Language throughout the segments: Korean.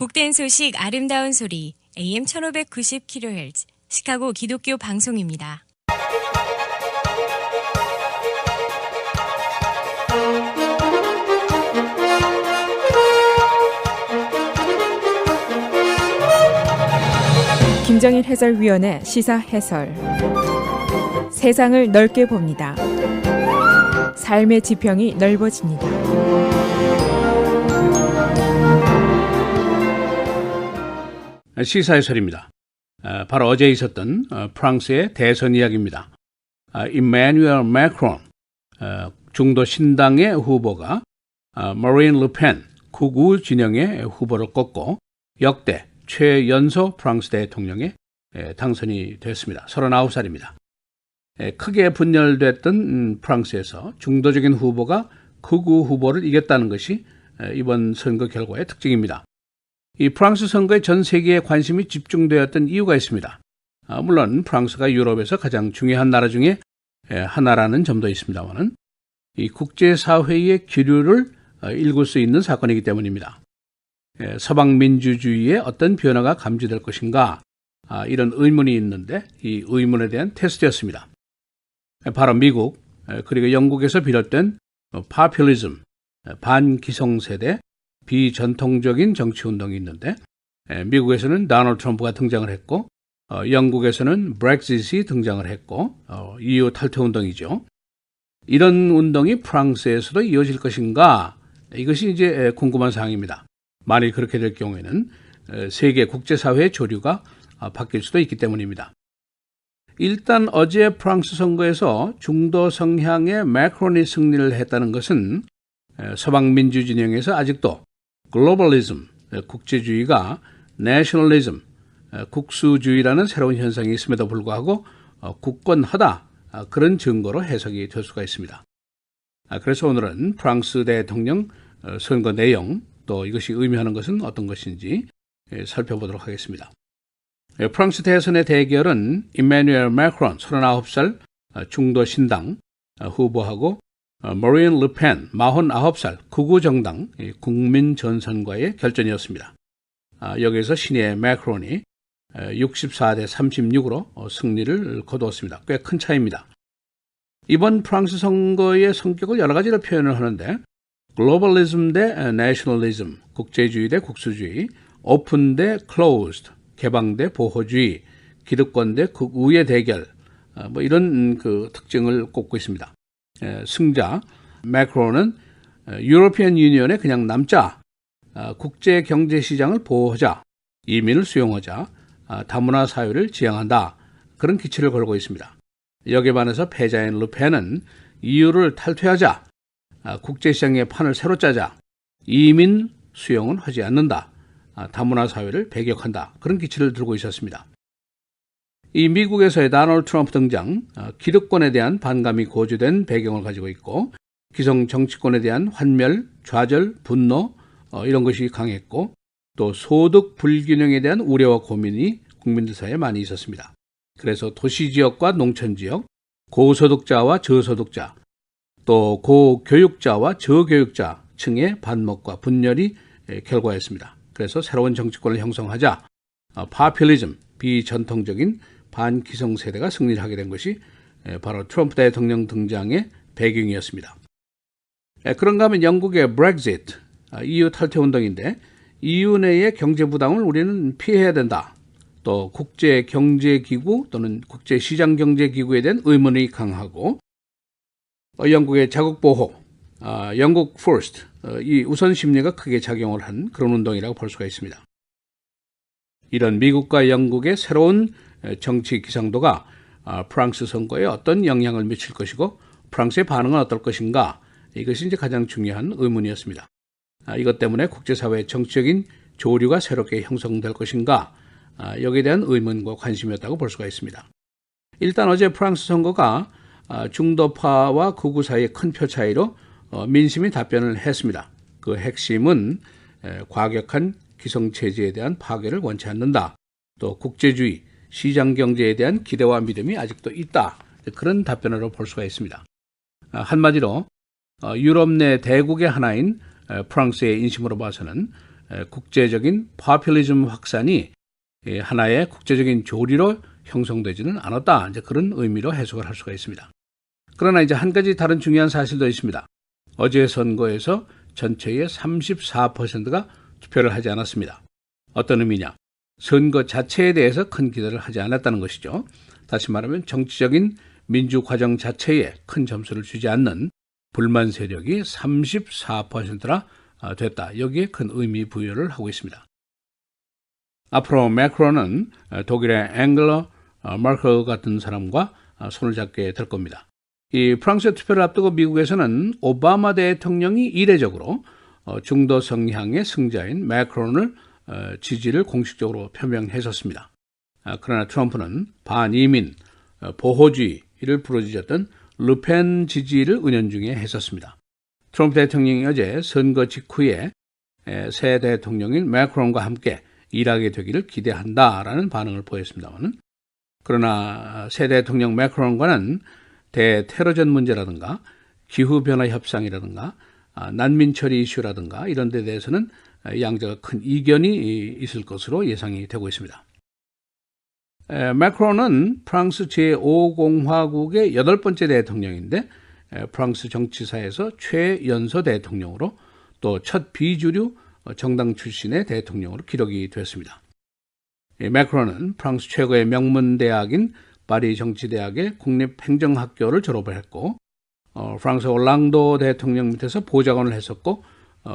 복된 소식 아름다운 소리 AM 1590kHz 시카고 기독교 방송입니다. 김정일 해설위원의 시사 해설. 세상을 넓게 봅니다. 삶의 지평이 넓어집니다. 시사 해설입니다. 바로 어제 있었던 프랑스의 대선 이야기입니다. 이마누엘 마크롱 중도 신당의 후보가 마린 르펜 극우 진영의 후보를 꺾고 역대 최연소 프랑스 대통령에 당선이 됐습니다. 39살입니다. 크게 분열됐던 프랑스에서 중도적인 후보가 극우 후보를 이겼다는 것이 이번 선거 결과의 특징입니다. 이 프랑스 선거에 전 세계의 관심이 집중되었던 이유가 있습니다. 물론 프랑스가 유럽에서 가장 중요한 나라 중에 하나라는 점도 있습니다만 이 국제사회의 기류를 읽을 수 있는 사건이기 때문입니다. 서방 민주주의에 어떤 변화가 감지될 것인가 이런 의문이 있는데 이 의문에 대한 테스트였습니다. 바로 미국 그리고 영국에서 비롯된 파퓰리즘, 반기성세대, 비전통적인 정치운동이 있는데 미국에서는 도널드 트럼프가 등장을 했고 영국에서는 브렉짓이 등장을 했고 EU 탈퇴운동이죠. 이런 운동이 프랑스에서도 이어질 것인가 이것이 이제 궁금한 사항입니다. 만일 그렇게 될 경우에는 세계 국제사회의 조류가 바뀔 수도 있기 때문입니다. 일단 어제 프랑스 선거에서 중도 성향의 마크론이 승리를 했다는 것은 서방 민주 진영에서 아직도 글로벌리즘, 국제주의가 내셔널리즘, 국수주의라는 새로운 현상이 있음에도 불구하고 굳건하다 그런 증거로 해석이 될 수가 있습니다. 그래서 오늘은 프랑스 대통령 선거 내용 또 이것이 의미하는 것은 어떤 것인지 살펴보도록 하겠습니다. 프랑스 대선의 대결은 이마누엘 마크론 39살 중도 신당 후보하고 마린 르펜 49살 극우 정당 국민전선과의 결전이었습니다. 여기에서 신의 마크론이 64대 36으로 승리를 거두었습니다. 꽤 큰 차이입니다. 이번 프랑스 선거의 성격을 여러 가지로 표현을 하는데 글로벌리즘 대 내셔널리즘, 국제주의 대 국수주의, 오픈 대 클로즈드, 개방 대 보호주의, 기득권 대 극우의 대결 이런 그 특징을 꼽고 있습니다. 승자 마크론은 유로피안 유니언에 그냥 남자, 국제 경제 시장을 보호하자, 이민을 수용하자, 다문화 사회를 지향한다 그런 기치를 걸고 있습니다. 여기에 반해서 패자인 르펜은 EU를 탈퇴하자, 국제시장의 판을 새로 짜자, 이민 수용은 하지 않는다, 다문화 사회를 배격한다 그런 기치를 들고 있었습니다. 이 미국에서의 도널드 트럼프 등장, 기득권에 대한 반감이 고조된 배경을 가지고 있고 기성 정치권에 대한 환멸, 좌절, 분노 이런 것이 강했고 또 소득 불균형에 대한 우려와 고민이 국민들 사이에 많이 있었습니다. 그래서 도시지역과 농촌지역, 고소득자와 저소득자, 또 고교육자와 저교육자 층의 반목과 분열이 결과였습니다. 그래서 새로운 정치권을 형성하자 파퓰리즘, 비전통적인 반기성세대가 승리를 하게 된 것이 바로 트럼프 대통령 등장의 배경이었습니다. 그런가 하면 영국의 브렉짓, EU 탈퇴운동인데 EU 내의 경제부담을 우리는 피해야 된다. 또 국제경제기구 또는 국제시장경제기구에 대한 의문이 강하고 영국의 자국보호, 영국 first, 이 우선심리가 크게 작용을 한 그런 운동이라고 볼 수가 있습니다. 이런 미국과 영국의 새로운 정치 기상도가 프랑스 선거에 어떤 영향을 미칠 것이고 프랑스의 반응은 어떨 것인가 이것이 이제 가장 중요한 의문이었습니다. 이것 때문에 국제사회의 정치적인 조류가 새롭게 형성될 것인가 여기에 대한 의문과 관심이었다고 볼 수가 있습니다. 일단 어제 프랑스 선거가 중도파와 극우 사이의 큰 표 차이로 민심이 답변을 했습니다. 그 핵심은 과격한 기성체제에 대한 파괴를 원치 않는다. 또 국제주의, 시장경제에 대한 기대와 믿음이 아직도 있다. 그런 답변으로 볼 수가 있습니다. 한마디로 유럽 내 대국의 하나인 프랑스의 인심으로 봐서는 국제적인 파퓰리즘 확산이 하나의 국제적인 조리로 형성되지는 않았다. 이제 그런 의미로 해석을 할 수가 있습니다. 그러나 이제 한 가지 다른 중요한 사실도 있습니다. 어제 선거에서 전체의 34%가 투표를 하지 않았습니다. 어떤 의미냐? 선거 자체에 대해서 큰 기대를 하지 않았다는 것이죠. 다시 말하면 정치적인 민주 과정 자체에 큰 점수를 주지 않는 불만 세력이 34%나 됐다. 여기에 큰 의미 부여를 하고 있습니다. 앞으로 매크론은 독일의 앵겔라 머켈 같은 사람과 손을 잡게 될 겁니다. 이 프랑스 투표를 앞두고 미국에서는 오바마 대통령이 이례적으로 중도 성향의 승자인 매크론을 지지를 공식적으로 표명했었습니다. 그러나 트럼프는 반이민, 보호주의를 부르짖었던 르펜 지지를 은연중에 했었습니다. 트럼프 대통령이 어제 선거 직후에 새 대통령인 매크론과 함께 일하게 되기를 기대한다라는 반응을 보였습니다만, 그러나 새 대통령 매크론과는 대테러전 문제라든가 기후변화 협상이라든가 난민 처리 이슈라든가 이런 데 대해서는 양자가 큰 이견이 있을 것으로 예상이 되고 있습니다. 매크론은 프랑스 제5공화국의 8번째 대통령인데 프랑스 정치사에서 최연소 대통령으로 또 첫 비주류 정당 출신의 대통령으로 기록이 됐습니다. 매크론은 프랑스 최고의 명문 대학인 파리 정치대학의 국립행정학교를 졸업을 했고 프랑스 올랑도 대통령 밑에서 보좌관을 했었고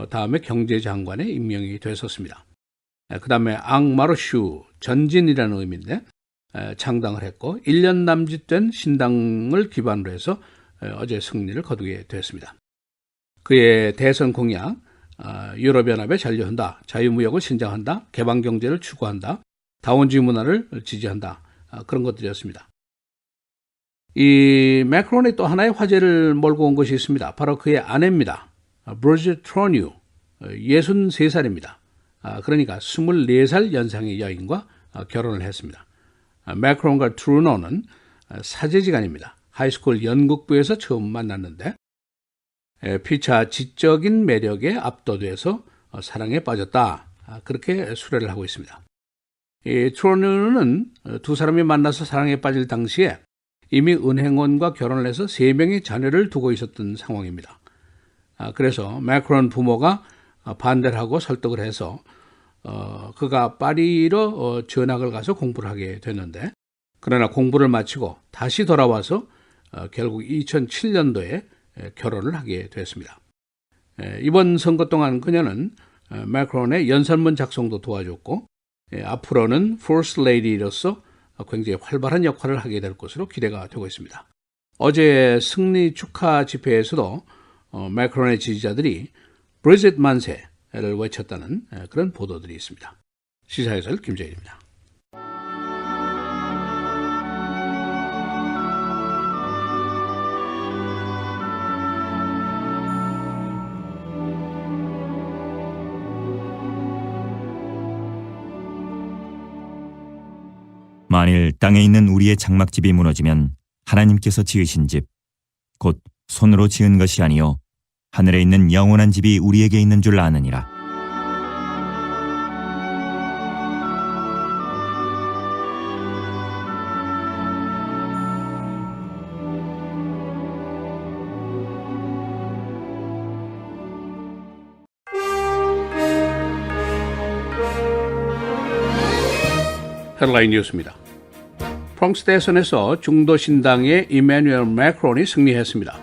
다음에 경제장관에 임명이 됐었습니다. 그 다음에 앙마르슈 전진이라는 의미인데 창당을 했고 1년 남짓된 신당을 기반으로 해서 어제 승리를 거두게 됐습니다. 그의 대선 공약 유럽연합에 잔류한다, 자유무역을 신장한다, 개방경제를 추구한다, 다원주의 문화를 지지한다, 그런 것들이었습니다. 이 매크론이 또 하나의 화제를 몰고 온 것이 있습니다. 바로 그의 아내입니다. 브리짓 트로뉴, 63살입니다. 그러니까 24살 연상의 여인과 결혼을 했습니다. 매크론과 트루노는 사제지간입니다. 하이스쿨 연극부에서 처음 만났는데 피차 지적인 매력에 압도돼서 사랑에 빠졌다. 그렇게 수레를 하고 있습니다. 이 트로뉴는 두 사람이 만나서 사랑에 빠질 당시에 이미 은행원과 결혼을 해서 3명의 자녀를 두고 있었던 상황입니다. 그래서 매크론 부모가 반대를 하고 설득을 해서 그가 파리로 전학을 가서 공부를 하게 됐는데, 그러나 공부를 마치고 다시 돌아와서 결국 2007년도에 결혼을 하게 됐습니다. 이번 선거 동안 그녀는 매크론의 연설문 작성도 도와줬고 앞으로는 First Lady로서 굉장히 활발한 역할을 하게 될 것으로 기대가 되고 있습니다. 어제 승리 축하 집회에서도 매크론의 지지자들이 브리짓 만세를 외쳤다는 그런 보도들이 있습니다. 시사해설 김재일입니다. 만일 땅에 있는 우리의 장막집이 무너지면 하나님께서 지으신 집, 곧 손으로 지은 것이 아니요 하늘에 있는 영원한 집이 우리에게 있는 줄 아느니라. 헤드라인 뉴스입니다. 프랑스 대선에서 중도 신당의 이메뉴엘 매크론이 승리했습니다.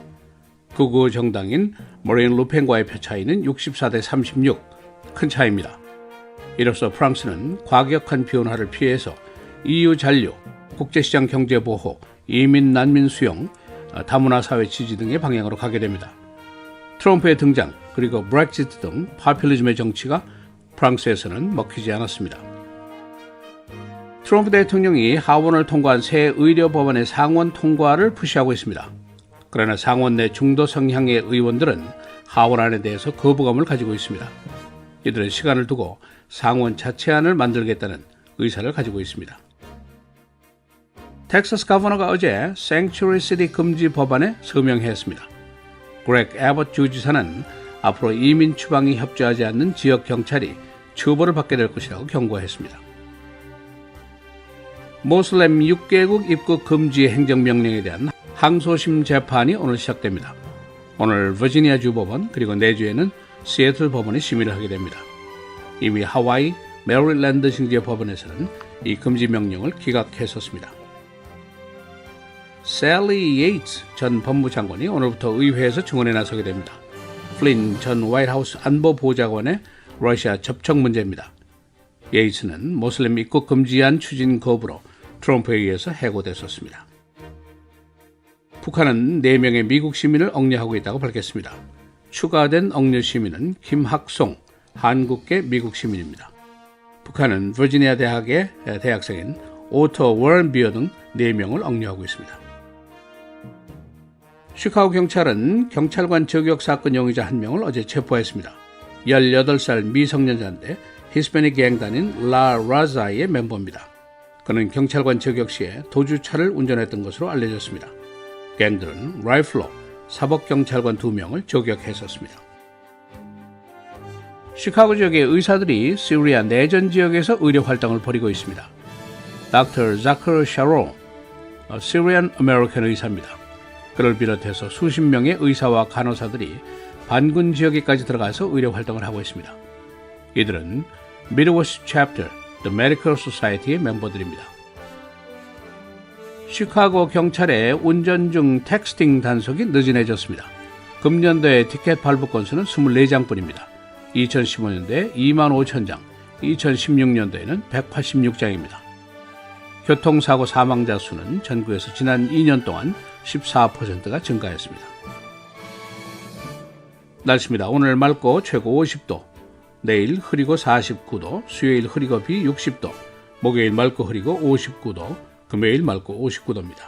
극우 정당인 머린 르펜과의 표 차이는 64대 36, 큰 차이입니다. 이로써 프랑스는 과격한 비혼화를 피해서 EU 잔류, 국제시장 경제 보호, 이민 난민 수용, 다문화 사회 지지 등의 방향으로 가게 됩니다. 트럼프의 등장, 그리고 브렉시트 등 파퓰리즘의 정치가 프랑스에서는 먹히지 않았습니다. 트럼프 대통령이 하원을 통과한 새 의료 법안의 상원 통과를 푸시하고 있습니다. 그러나 상원 내 중도 성향의 의원들은 하원안에 대해서 거부감을 가지고 있습니다. 이들은 시간을 두고 상원 자체안을 만들겠다는 의사를 가지고 있습니다. 텍사스 가버너가 어제 생츄리 시티 금지 법안에 서명했습니다. 그렉 애벗 주지사는 앞으로 이민 추방이 협조하지 않는 지역 경찰이 처벌을 받게 될 것이라고 경고했습니다. 모슬렘 6개국 입국 금지 행정명령에 대한 항소심 재판이 오늘 시작됩니다. 오늘 버지니아주 법원 그리고 내주에는 시애틀 법원이 심의를 하게 됩니다. 이미 하와이, 메릴랜드 징계 법원에서는 이 금지 명령을 기각했었습니다. 셀리 예이츠 전 법무장관이 오늘부터 의회에서 증언에 나서게 됩니다. 플린 전 화이트하우스 안보보좌관의 러시아 접촉 문제입니다. 예이츠는 모슬렘 입국 금지안 추진 거부로 트럼프에 의해서 해고됐었습니다. 북한은 4명의 미국 시민을 억류하고 있다고 밝혔습니다. 추가된 억류 시민은 김학송, 한국계 미국 시민입니다. 북한은 버지니아 대학의 대학생인 오터 워런비어 등 4명을 억류하고 있습니다. 시카고 경찰은 경찰관 저격 사건 용의자 1명을 어제 체포했습니다. 18살 미성년자인데 히스패닉 갱단인 라 라자의 멤버입니다. 그는 경찰관 저격 시에 도주차를 운전했던 것으로 알려졌습니다. 갱들은 라이플로 사법경찰관 2명을 저격했었습니다. 시카고 지역의 의사들이 시리아 내전 지역에서 의료 활동을 벌이고 있습니다. 닥터 자크르 샤로, 시리안 아메리칸 의사입니다. 그를 비롯해서 수십 명의 의사와 간호사들이 반군 지역에까지 들어가서 의료 활동을 하고 있습니다. 이들은 미드워스트 챕터, The Medical Society의 멤버들입니다. 시카고 경찰의 운전 중 텍스팅 단속이 느슨해졌습니다. 금년도의 티켓 발부 건수는 24장뿐입니다. 2015년도에 25,000장, 2016년도에는 186장입니다. 교통사고 사망자 수는 전국에서 지난 2년 동안 14%가 증가했습니다. 날씨입니다. 오늘 맑고 최고 50도, 내일 흐리고 49도, 수요일 흐리고 비 60도, 목요일 맑고 흐리고 59도, 금요일 맑고 59도입니다.